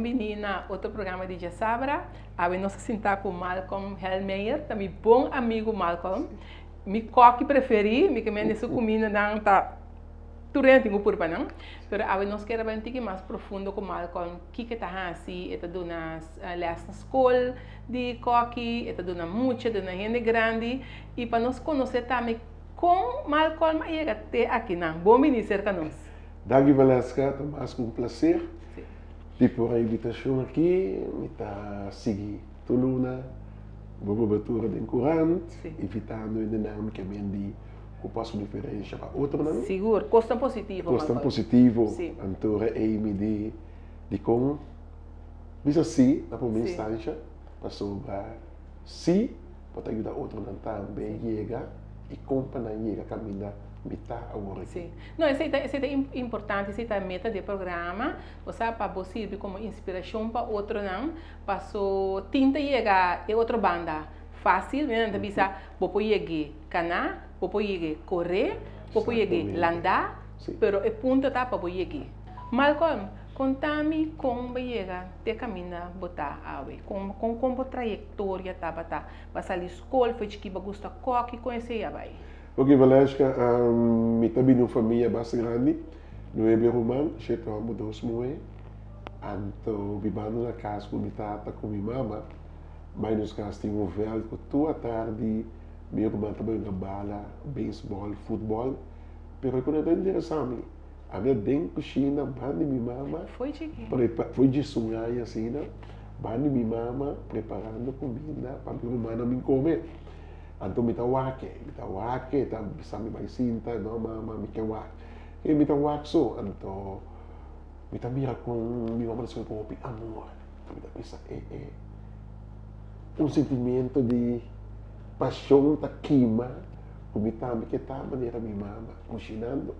vim na outro programa de Sabra, aí nós sentar com Malcolm Hellmeyer, também bom amigo Malcolm. Me coque preferi, me que me sua comida não tá durante o por não, pero aí nós queremos bem mais profundo com Malcolm, que tá assim, eta do nas les na escola de coque, eta do na mucha, do na gente grande, e para nós conhecer também com Malcolm aí até aqui não, bom menino cerca nós. Dagi Valesca, Tomás, com prazer. Sim. Tipo a invitação aqui, me tá seguir Tuluna, boa cobertura de corante, evitando ainda não que mendi o passo diferença para outro não. Seguro, custo positivo. Custo positivo, então é me de como bisa sim na primeira instância para sobrar sim para ajudar outro não também chega e compra não chega caminhar metade agora. Sim. Não, isso é importante, isso é a meta do programa, você para você como inspiração para outro não, passou tinta chegar e outra banda fácil, né? Então bisa popo chegar canar, popo chegar correr, popo chegar andar, pero é ponto tá para chegar. Malcolm, contame como chega de caminhar botar awe, como trajetória tá bata, passar a escola, foi que gosta coque conhecer a vai. Ok, Valesca, me também uma família bastante grande, no Eberumã, eu tenho dois mulheres, então vivendo na casa com minha tata, com minha mama, mas nos casos tem um velho que toda tarde, minha irmã também joga beisebol, futebol, mas quando eu interessante, a minha dentro da cozinha, bande minha mama, foi de sonhar assim, bande minha mama preparando comida para minha irmã não me comer. Então me wake, tá bisa me vai cinta, não mama me que wake. E me wake so, então me mira com minha mama só com amor. Me pensa um sentimento de paixão tá queima, me que tá maneira minha mama cozinhando.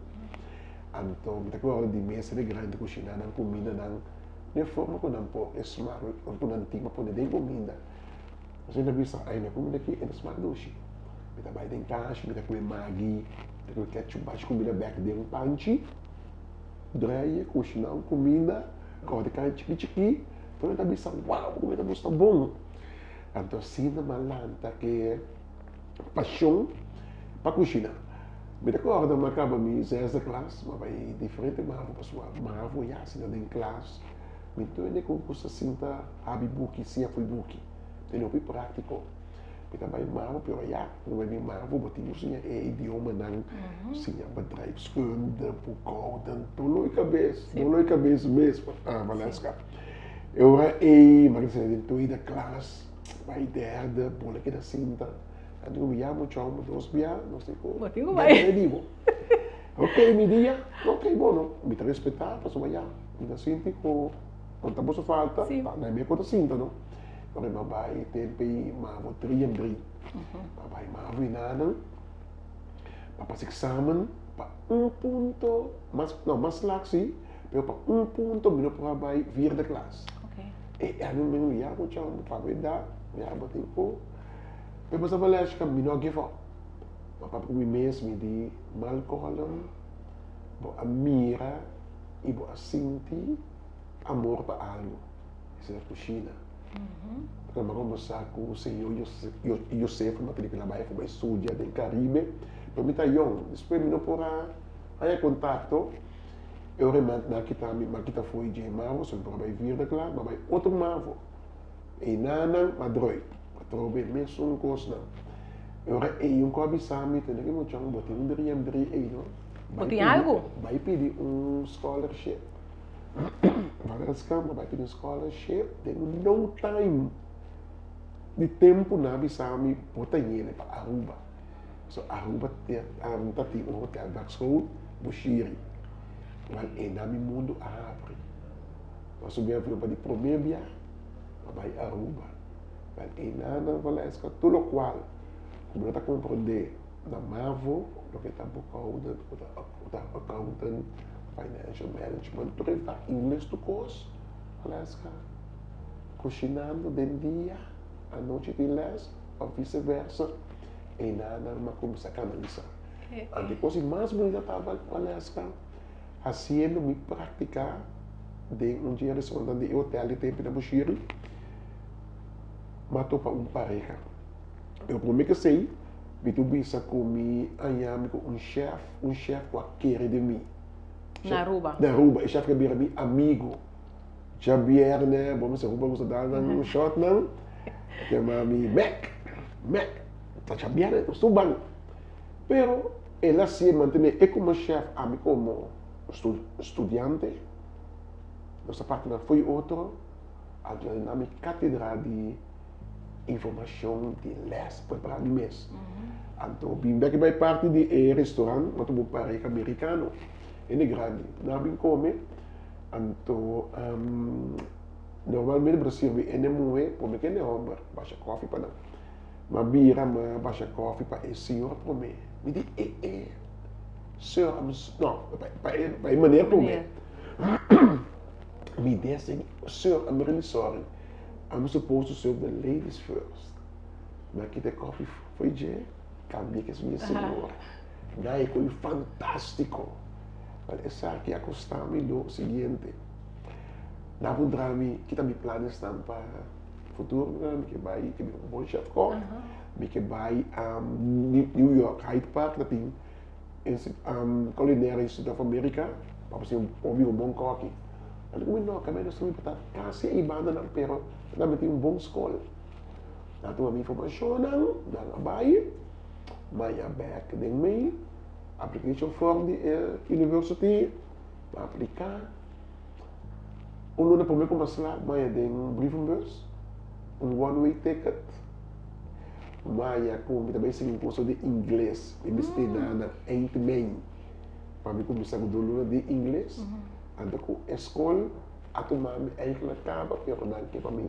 Então me agora de mesa de grande cozinhando comida de forma que não pode smart, quando não tem para poder comida. Você não bisa, aí minha comida aqui é smart doce. Me dá em casa, me dá comer maggi, me dá ketchup, bate comida back de panchi, dreia, cozinhar comida, corta carne chiqui, então eu bisa, uau, comida gosta bom. Então assim na malanta que é paixão para cozinhar. Me recorda, mas acaba me essa classe, mas vai diferente, mas a pessoa, mas vou já assim em classe, então ele concurso assim tá, abre book, sim, foi book. Tem um prático. Kita vai mal, pero já, não vai vir mal, vou botar isso é idioma não, sim, bedrijfskunde, boekhouden, doloi cabeça mesmo, Valesca. Eu mas você tem tweede klas, vai derde, boleque da cinta, dan doen we ja moet jou met ons bia, nog steeds goed. Wat digo vai? Digo. Ok, mi dia, ok, bom, me tá respeitar, passo vai já, me dá cinta com, quando você falta, na minha conta cinta, não? Porque mabai tempi mavo 3 em 3. Mabai mavo inanan. Papas examen para ponto, mas laxi, pero para ponto mino para mabai vierde classe. E ano mino já com chão para verdade, já botem po. Pero sa valesca que mino give up. Papai com mês me di malcolm, bo amira e bo asinti amor para algo. Isso é a cozinha. Porque vamos com o senhor Yosef, uma película que foi suja do Caribe, para mim tá young. Depois me por aí contato, eu remando na kita foi de mavo, só para vai vir daquela, mas vai outro mavo. E nana madroi, trobe mesmo coisa. Eu cobi sami, tem que mo chang botin bri aí não. Botin algo? Vai pedir scholarship. Várias câmaras, vai pedir scholarship, tem no time de tempo na bisami botanhele para Aruba. So Aruba tem um hotel da school, Bushiri. Mas ainda me mundo abre. Nós subimos para de Promébia, vai Aruba. Mas ainda na Valesca, tudo o qual, como eu compreender na Mavo, do que está bucando, o accountant, financial management, tu está inglês do curso, Valesca, cozinhando de dia, a noite de les, ou vice-versa, e nada, mas começa a canalizar. A coisa mais bonita estava, Valesca, haciendo mi práctica de dia restaurante de hotel de tempo na Bushiri, matou para pareja. Eu comi que sei, eu bisa comi ayam com um chefe com a querer de mim. Na Aruba. Na Aruba, o chefe que vira meu amigo. Javier, né? Vamos se Aruba você dá um shot não? Que mami Mac. Tá Javier, né? Estou bem. Pero ela se mantém como chefe, a mim como estudante. Nossa partner foi outro, na minha cátedra de informação de leste, preparado mês. Então, bem que vai parte de restaurante, mas tu pareja americano, ele é grande, não bem come. Então, normalmente Brasil é muito, porque que é homem, baixa coffee para não, mas bira, baixa coffee para esse senhor comer. Me diz, senhor, não, para maneira comer. Me disse, sir, I'm really sorry. I'm supposed to serve the ladies first. Mas aqui the coffee foi de cambiar que é minha senhora. Daí foi fantástico. Mas essa aqui acostamos do seguinte. Na Bundrami, que também planos para o futuro, que vai, que um bom chefe com, que vai a New York, Hyde Park, que tem culinária Institute of America, para você ouvir um bom coque. Ano ko no, kami na sumi pata kasi ibada ng pero namin yung buong school. Nato kami informasyon ng abay, may back din may application form di university, ma-aplika. Uno na pumili ko masla, may din briefing bus, one-way ticket. Maya kung mitabay sa kurso di Ingles, ibig na 8 May. Pami ko bisa ko dulo na di Ingles. Ando ko escola, ato mami eigenlijk kaba, pero nanti kami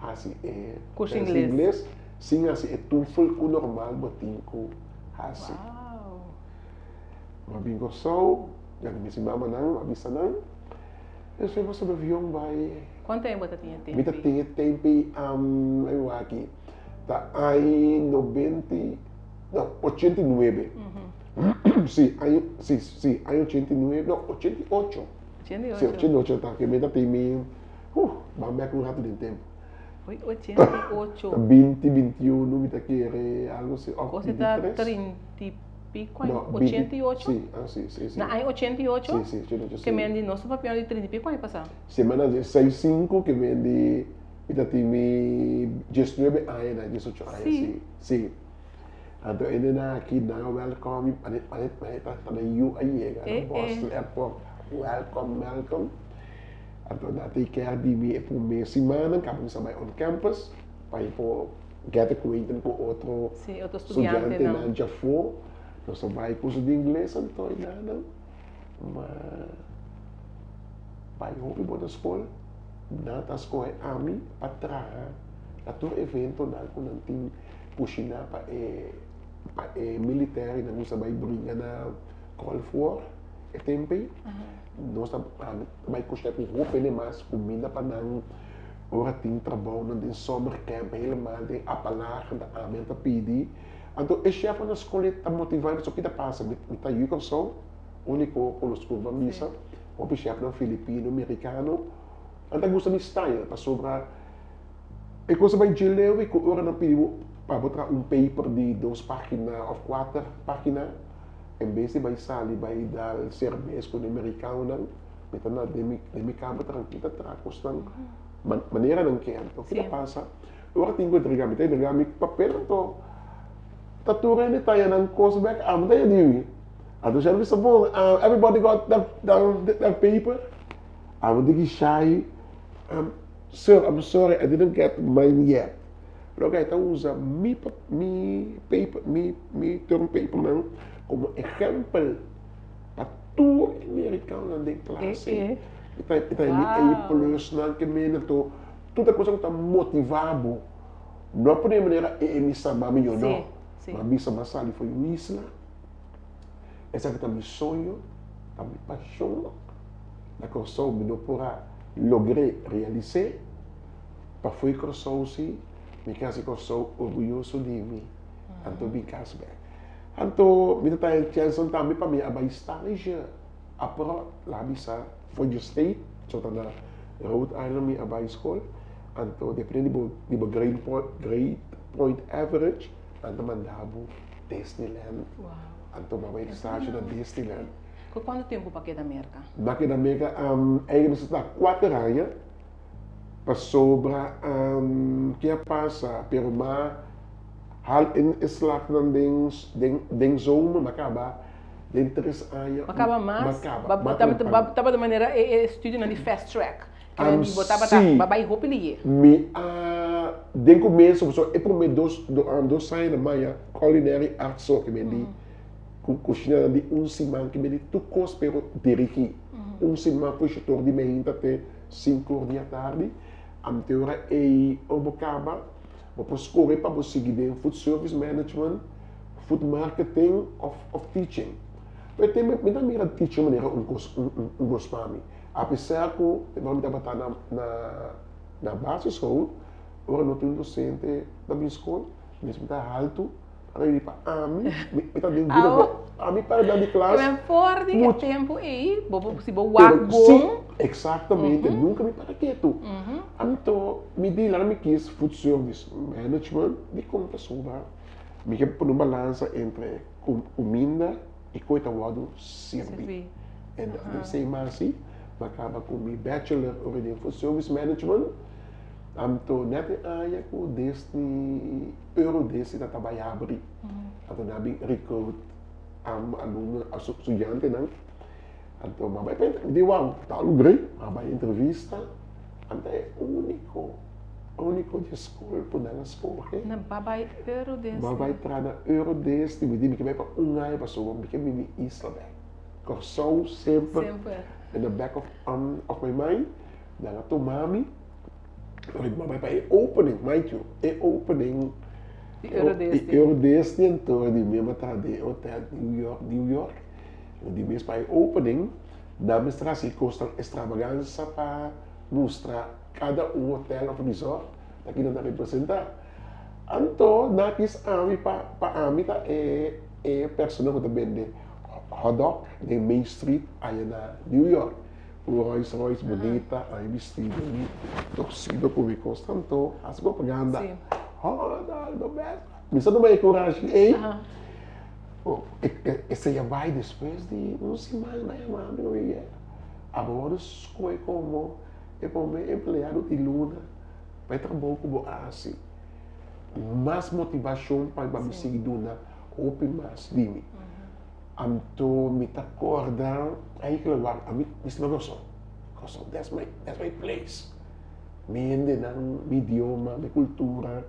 hasi curso inglês. Sim, hasi TOEFL ko normal, batin ko hasi. Wow. Mabing ko so, yang si mama nang, mabisa nang. Eu sei você do avião vai. Quanto tempo você tinha tempo? Mita tinha tempo, eu aqui, tá aí 90, não, 89. Sim, aí 89, não, 88. 88. Sim, 88, tá? Que meta tem mim. Vamos ver com o rato de tempo. Foi 88. 20, 21, não me tá querendo algo assim. Você está 30 e pico, 88? Sim, sim. Na aí 88? Sim, 88. Que vem de nosso papel de 30 e pico, aí passar? Semana de 65, que vem de. Mita tem mim 19 anos, 18 anos. Sim. Então, ele na aqui, na welcome, tá na UAE, na Boston Airport. Welcome. Então, dati kaya di mi por meia semana, kami sabay on campus, para po get acquainted com outro estudante na Jafo. Nós sabay curso de inglês, então, não. Mas, vai hopi po na escola, nata escola ami, patra, ato evento na kung nanting pushina pa military na kung sabay bringa na call for, tempo. Nós vai custar com roupa ele mais comida para não ora tem trabalho não tem summer camp helemaal tem apalar da amenta pedir então o chefe na escola está motivado só que está passa me tá aí com só único com os curvas missa o chefe na filipino americano então gosta de style para sobrar e coisa vai geleu e com ora na pedir para botar paper de 2 páginas ou 4 páginas. Em vez de vai sair, vai dar serviço com o americano, não, então demi cabo tranquilo, custam maneira não quer, então que passa, agora tem que entregar papel, então tá tudo ainda tá aí na coisa back, não tem ninguém, então já vi bom, everybody got that paper, I'm thinking shy, sir, I'm sorry, I didn't get mine yet. Pero kita usa mi term paper não como exemplo para todo americano na classe. Kita ini plus não que me nato toda coisa que está motivado. Não por maneira emissão mas melhor não. Mas bisa basali foi uma isla. Essa que tá meu sonho, tá minha paixão. Da coisa me não porá lograr realizar. Para foi que eu sou assim. Me kasi ko so orgulhoso de mim. Anto bem casbe. Anto me tá chance também para mim abay stage. Apro lá bisa for the state So na Rhode Island mi abay school. Anto depende di grade point average. Anto mandabo Disneyland. Wow. Anto babay estágio na Disneyland. Por quanto tempo pa aqui da América? Daqui da América, eigenlijk is het 4 anos. Para sobra, que passa, pero hal in slag dan den zomer, macaba, den 3 anos. Macaba mais? Macaba. Tava de maneira estudo na fast track. Que nem botava babai roupa ali. Den começo, eu primeiro dois anos na Maia, culinary arts só que me di, cozinha de semana que me di, tu cos pero dirigi. Semana foi setor de meia até 5 da tarde. Am teoria é obocaba, vou correr para você seguir food service management, food marketing of teaching. Mas tem me dá mira teaching maneira gospami. Apesar que eu vou estar na basisschool, eu não tenho docente da minha escola, mesmo está alto, para ir para me está dentro para dar de classe. Mas fora de tempo aí, se vou bom. Exatamente, nunca me para quieto. Então, me di lá me quis food service management de como pessoa, me quer pôr uma balança entre comida e coisa wado servir. E não sei mais assim, acaba com meu bachelor em food service management. Então, net aia com deste euro desse da trabalhar abrir. Então, na bem recruit aluno, estudante não. Então, mas vai de uau, tá lugar, vai entrevista, até único de escola por na escola. Na babai euro desse. Babai entrar na euro desse, me diz que vai para ano para só, porque me isla bem. Corso sempre in the back of my mind, dan to mami. Maar bij opening, mind you, opening. Eurodestin então de mesmo tá de hotel New York. De mesmo bij opening, da mestrasi costa extravaganza para mostrar cada hotel of resort daqui não representar. Anto nakis ami pa ami ta personal que vende hot dog de Main Street aí na New York. O Rolls Royce bonita, aí vestido ali, torcido comigo, tanto, as propaganda. Oh, do best. Me só não vai coragem, hein? Esse já vai depois de uma semana, não é? Agora, escolhe como é para o empregado de Luna, vai trabalhar como assim. Mais motivação para me seguir Luna, open mais de mim. Então, me acorda, aí que eu a mim, isso não gosto. That's my place. Me ende ng idioma, minha cultura,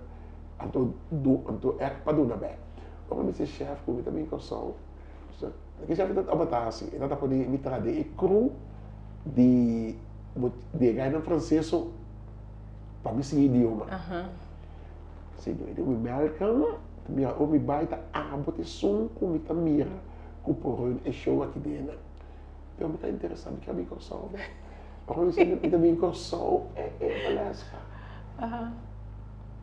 então para doon bem. Como me se chef, como também gosto. Que chef dat abatasi, dat ako di mitra de crew de ganhar francês para me seguir idioma. Sim, eu me welcome, me baita abote som como me mira. Por é show aqui dentro. Eu me está interessado que a minha corção, né? Porque você também corção é Alaska.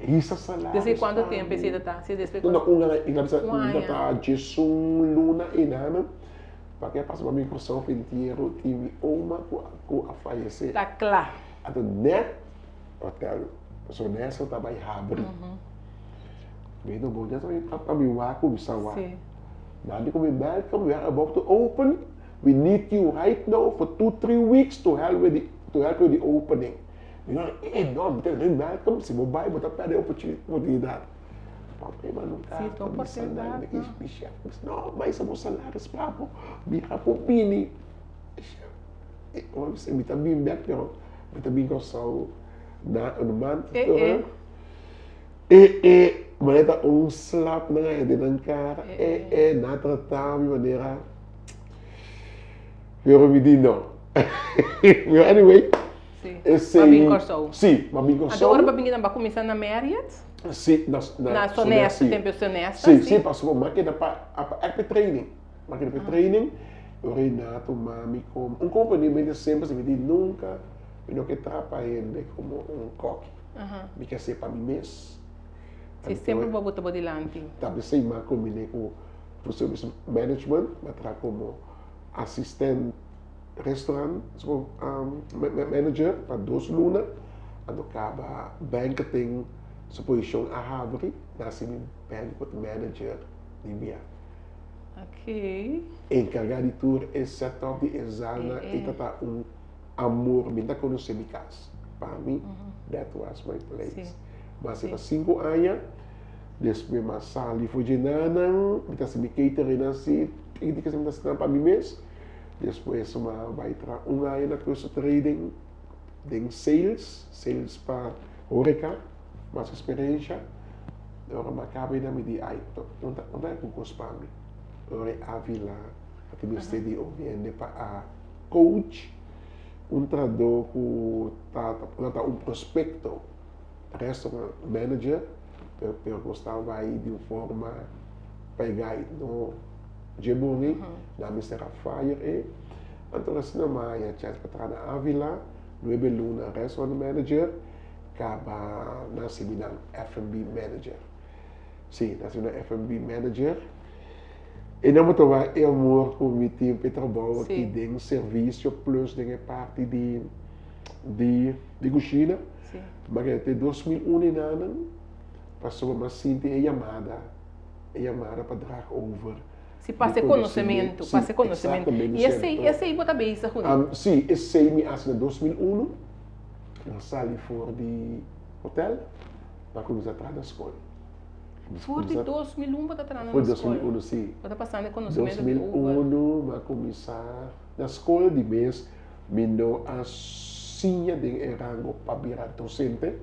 Isso salário. Desde quanto tempo você está? Se desde quando ainda está de luna e nada, porque passa para minha corção inteiro tive uma com a falecer. Tá claro. Até net hotel, só nessa estava aí abre. Bem no bom dia também para mim lá com o sawa. Now, we welcome, we are about to open. We need you right now for 2-3 weeks to help with the opening. You know, não, welcome, se você vai, você perde a oportunidade. Papai, mas não está, não salário, não, mas o salário é papo, biha po pini. Você me também background, me também gostou na month. Maneta slap na nga din cara natratar de maneira pero me di não. Anyway, Mabing Corso. Sim, Mabing Corso. Agora babing não vai começar na Marriott? Sim, na Sonesta, tempo Sonesta. Sim, passou máquina para training. Máquina para training. O Renato, mami, como companhia sempre se me diz nunca, eu que trapa ele como coque. Me quer ser para mim mesmo. Você sempre vai botar adiante. Talvez sei mais combinei com o service management, mas como assistente restaurant, so, manager para 2 lunas, ano acaba banqueting sa posisyon ahabri, nasi mi banquet manager di Bia. Ok. Encarregado de tour e setup de exana e tata amor, minta conhecer mi casa. Para mim, that was my place. Sim. Mas para 5 anos, depois mas sali foi de nanang, minta se me catering nasi, hindi kasi minta se para mim mesmo. Depois uma vai tra ano na curso trading, den sales para horeca, mais experiência. Agora macabe na me di ai, onde é que eu para mim? Ore Avila, at ministério oriente para a coach, trador que prospecto, restaurant manager, eu gostava aí de forma pegar no Jebuni, na Mr. Fire então assim na Maia, tinha para na Avila, 9 luna restaurant manager, acaba na seminar F&B manager. Sim, na seminar F&B manager. E não me tova amor com o time Petrobras que tem serviço plus tem parte de cozinha. Mas até 2001 ainda passou uma cinta e chamada para drag over. Se passe conhecimento, passe conhecimento. E esse aí bota bem isso, sim, esse aí me acha em 2001 na sala fora de hotel para começar a trabalhar na escola. Foi de 2001 para estar na escola. Foi 2001, sim. Para passar conhecimento 2001 para começar na escola de mês, minou a sinha de rango para virar docente,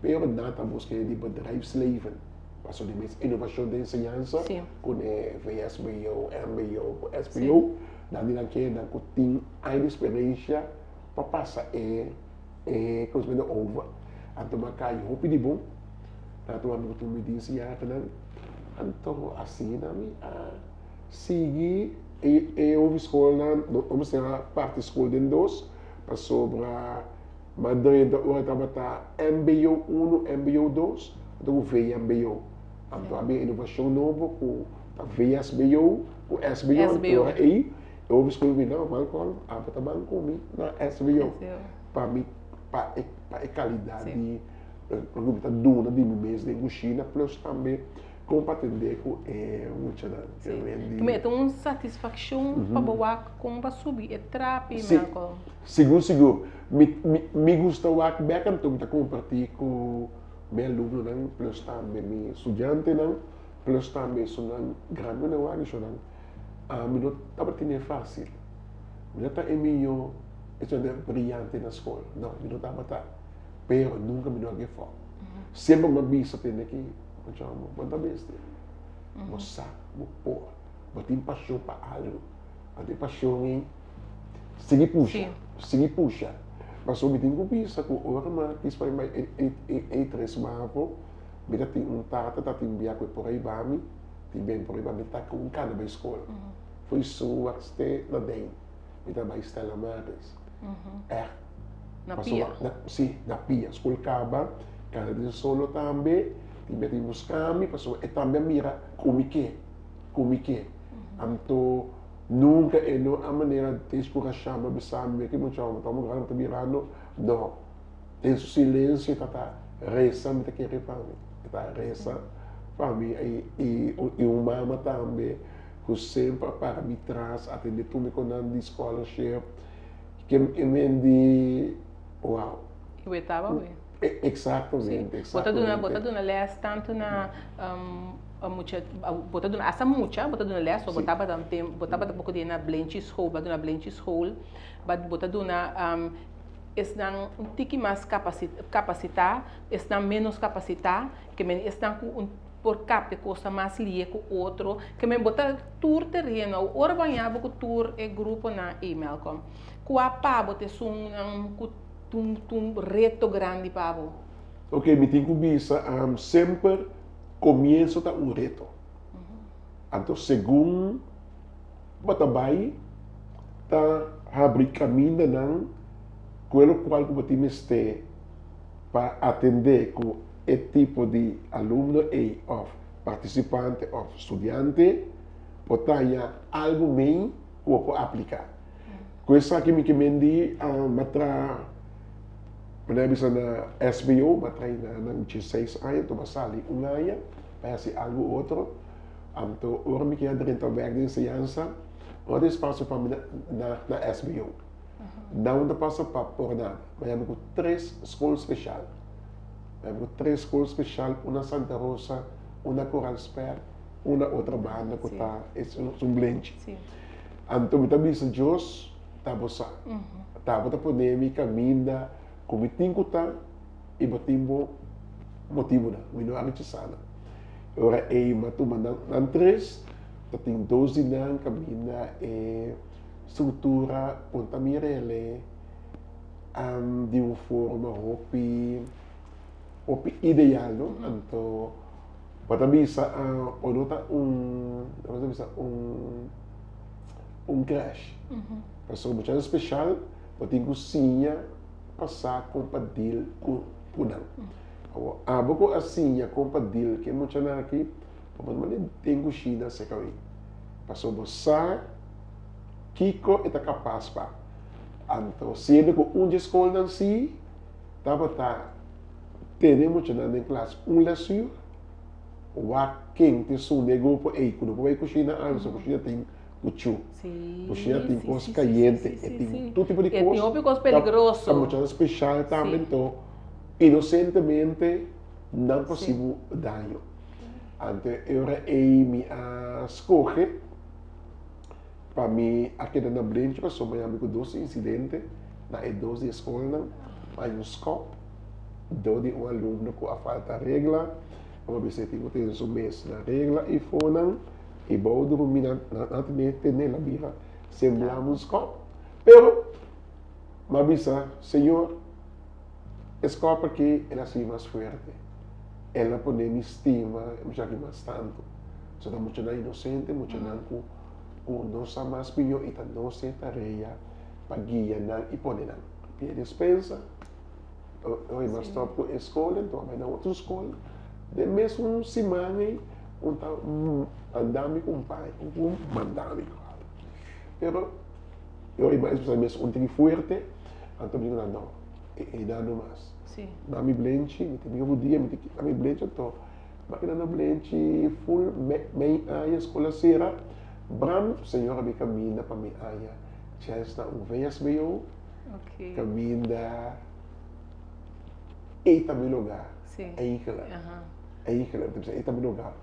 pero nada busca de bedrijfsleven. Passou de mês inovação de ensinança, com VSBO, MBO, SBO, dan lang kaya na kuting ay experiência para passar conhecimento over. Anto makayo hopi di bom. Nato ang tumidin siya kanan anto assim nami sige houve escola vamos ter a parte escola de dos para sobra Madrid ora tabata MBO 1 MBO 2 do VMBO anto abi inovação novo com a VSBO o SBO ora aí houve escola de não malcol apa tabang kumi na SBO para mi para qualidade porque está duna de mês de cozinha, plus também como para atender com muita gente. Tem uma satisfação para boa com para subir, é trape, Marco. Seguro. Me gusta o que bacana, então está compartilhar com meu aluno, não, plus também meu estudante, não, plus também sou grande não é isso não. Me não está batendo fácil. Me não está meio isso é brilhante na escola, não, me não está batendo. Pero nunca me naging fome. Sempre mabisa tin aqui, mo banda besta. Mo sa, mo po. Batin pasyon pa algo. Ati pasyon sige puxa. Paso bitin ko bisa ko ora kis pa may tres mapo. Bita tin tata tatin biya ko por aí bami. Tin por aí bami ta ko kana ba escola. Foi suak ste na den. Bita ba Stella Maris. Na pia? Na pia. School Caba, cada dia solo também, tivemos kami, passou, e também mira, kumike. Anto, nunca é a maneira de escurachar, mas besame, que não chama, estamos gravando, mirando, não. Tem silêncio, tá reza, me tá querendo para mim. Tá reza, para mim, e o mama também, que sempre para me traz, atender tudo com a scholarship, que me wow. Eu estava bem. Exatamente. Bota dona les tanto na bota dona essa mucha, bota dona les, botava um pouco de na Blanch's Hole, bota dona Blanch's Hole, bota dona estão um tique mais capacitar, estão menos capacitar, que estão com por cap que custa mais lia com outro, que me bota tour terreno, ora banhava com tour e grupo na email com. Com a pabo te um reto grande pabo. Ok, me tenho que bisa sempre começo tá um reto. Então segundo batabai tá abrir caminho não quello qual que você me para atender com e tipo de aluno e of participante of estudante, potaia algo meio que pode aplicar. Coisa que me kemendi matra bisa na SBO, matray na ng 16 anos, tumasali ungaya, kaya si algo outro, to ormi kaya rin tabag din sa yansa, o des paso pa na SBO. Não passa para por nada. Mas eu tenho 3 escolas especiais. Eu tenho 3 escolas especiais, uma Santa Rosa, uma Coral Sper, uma outra banda que está um blend. Então, eu também disse, Deus, está você. Está você polêmica, minda, como tem que estar, e batimos motivo, não é a sana. Ora, mas tu manda 3, tem 12 anos, caminha, estrutura punta mirele de uma forma hopi ideal, no? Então, para bisa onota crash. Passou muito especial, para ter cozinha passar com padil com punang. Aboko assim com padil que muito na aqui, para tem cozinha se caí. Passou bossa Kiko ita capaz pa. Anto, sendo que escola não si, temos na classe leção, quem tem seu negócio aí, quando vai cozinhar, cozinha tem cuchu, cozinha tem coisa caliente, tem todo tipo de coisa. Tem coisa peligrosa. Muito especial também, então, inocentemente, não possível dano. Então, eu me escolhi para mim, aqui na Blend, passou com 12 incidentes, na 12 escolas, mas um scope, 12 um aluno com a falta de regra, uma vez que tem um mês na regra, e foram, e vou dormir na vida, semblamos um scope. Pero, mas Senhor, scope aqui, ela é mais forte. Ela põe me estima, já que mais tanto. Então, muito inocente, muito nossa mais pior e nossa tarefa para guiar e poner na pia dispensa. Eu mas stop com a escola, então vai na outra escola. De mesmo semana, andame com o pai, mandame. Pero eu mais mesmo tem forte, então digo não, e dá mais. Na mi blenchi, me tem um dia, na mi blenchi então, mas na blenchi full meia a escola será. Bram, senhora, me caminha para minha área. Já está VSBO, caminha e também lugar. Aí que lá, também lugar.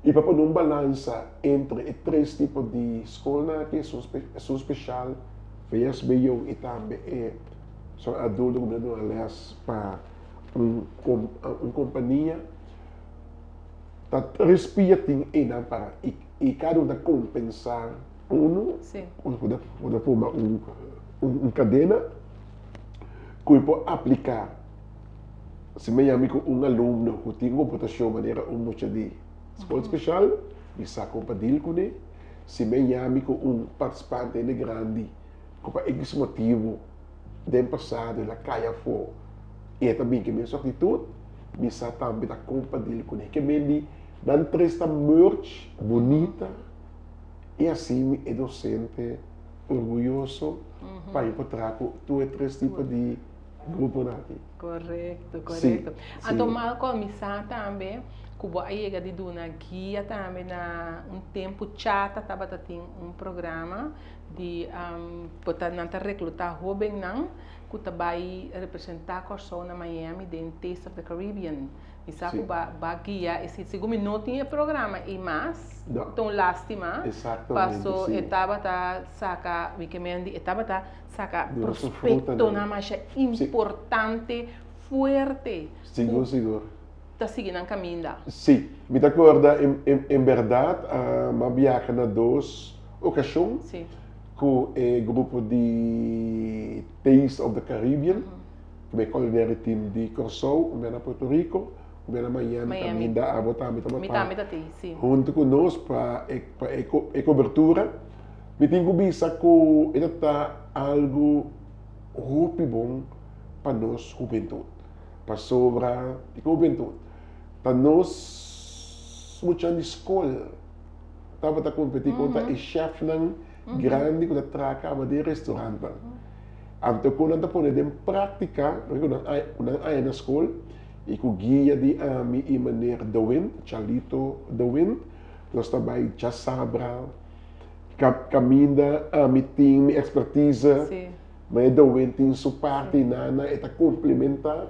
E para pôr balança entre 3 tipos de escola que são especial, VSBO e também são adultos, como aliás, para uma companhia, tá respirando e não para e cada um compensar quando forma cadena que pode aplicar se me amigo aluno que tem uma votação maneira muito de escola especial bisa compartilhar com ele se me amigo participante grande que para esse motivo do passado ela caia fora e também que minha atitude bisa também compartilhar com ele que me dan 3 merch bonita e assim é docente orgulhoso para encontrar com 3 tipos de grupo aqui. Correto. Então, Malcolm, misa também, que a chega de uma guia também na tempo chata, estava tem programa de botar recrutar jovens que vai representar a Corso na Miami dentro Taste of the Caribbean. Isa ko ba guia esse segundo não tinha programa e mas então lástima passou etapa tá saca weekend etapa tá saca prospecto na mais importante forte seguro tá seguindo a caminho sim me acorda em verdade uma viagem na 2 ocasiões com o grupo de Taste of the Caribbean com o culinary team de Corso na Puerto Rico na Miami. Também dá a botar junto conosco para a cobertura. Me tenho vista que está algo muito bom para nós, juventude, para sobra de juventude. Para nós, muita escola, estava a competir contra o chefe grande que traca de restaurante. Então, quando nós põe em prática, quando aí na escola, e com guia de ami e maneira Dawin, Chalito Dawin, nós também já sabra, caminha, ami tem expertise, mas Dawin tem sua parte nana, e complementa.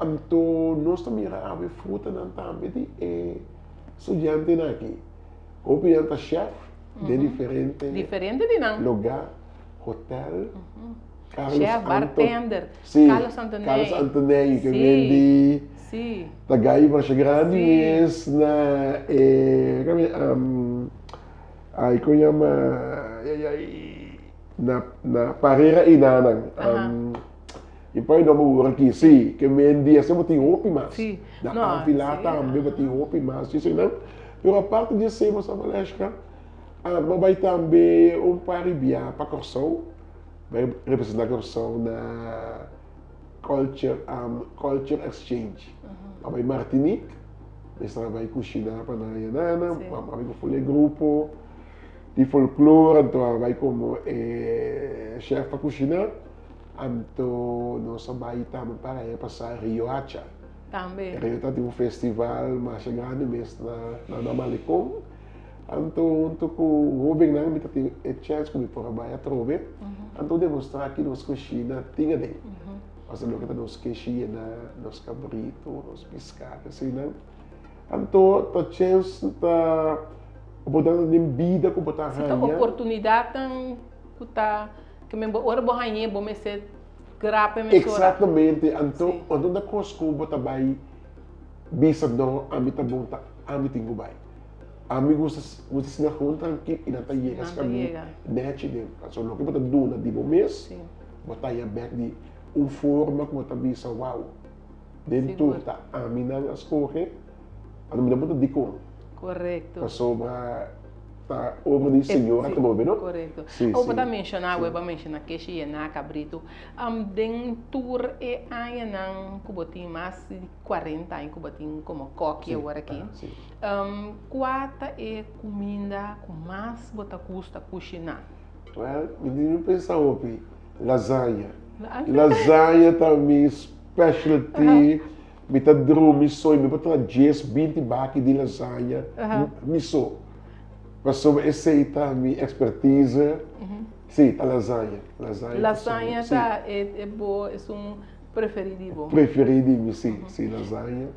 Então, nós também a fruta não também de estudante aqui. O pianta chef de diferente lugar, hotel. Chef, bartender, sim, Carlos Antonelli. Carlos Antonelli, que vende tagay para siya grande mes na ay ko na parera inanang yung pa yung maburan kisi que mendi essa mo tinhopi mas na afilata ambe ba tinhopi mas isso não pero a parte de ser mas a Valesca mabay tambe paribia pa Corsou vai representar Corsou na culture exchange. Vai Martinique, nós vai cozinhar para na Yanana, vai com o grupo de folclore, então vai como chefe para cozinhar, então nós vai também para passar Rio Hacha. Também. Rio Hacha tem festival mais grande mesmo na Malecom. Então, o Rubem não me tem chance como para trabalhar trove, então demonstrar que nós cozinha tinha de, mas não que nós cozinha nos cabrito, nos pescado, assim não. Então, a chance tá botando de vida com botar ranha. A oportunidade tão que me ora bo ranha bo me ser grapa me exatamente. Então, quando na Costco botar vai bisa do amita bonta amitingo vai. Amigos, você na conta que ainda chega as caminhos net de, só não que botar duna de bom mês, botar aí back de forma como tá bisa wow. Dentro tá a mina as corre, a mina botar de com. Correto. Passou para tá obra de senhora que bom, não? Correto. Eu vou mencionar, eu vou mencionar que se na cabrito, den tour e aí não cubotim mais de 40 anos cubotim como coque agora aqui. Quatro é comida com mais bota custa cozinhar. Well, menino pensa opi, lasanha. Lasanha também specialty. Me tá drum, me sonho, me botar 10, 20 baques de lasanha, me sou. Passou a receita, minha expertise. Sim, a lasanha. Lasanha é boa, é um preferido. Preferido, sim, lasanha.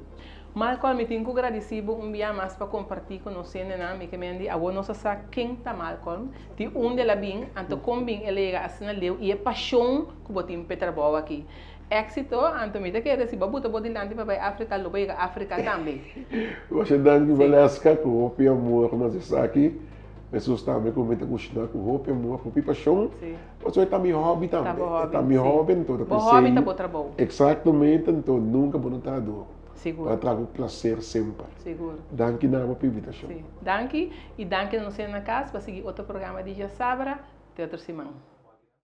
Malcolm, me tenho agradecido dia mais para compartilhar com você, né? Me que me andi, agora nós sabemos quem está Malcolm, de onde ela vem, então como bem ele é assim leu e é paixão que botem Petra Boa aqui. Éxito, então me que receber buta bodilante para África, logo África também. Você dá que Valesca com roupa e amor, mas isso aqui, pessoas também comentam com roupa e amor, com paixão. Você está me hobby também. Está me hobby, então o hobby está bom trabalho. Exatamente, então nunca vou notar dor. Seguro. Para trago prazer sempre. Seguro. Danke na uma invitação. Danke e danke não ser na casa para seguir outro programa de Já Sabra, Teatro Simão.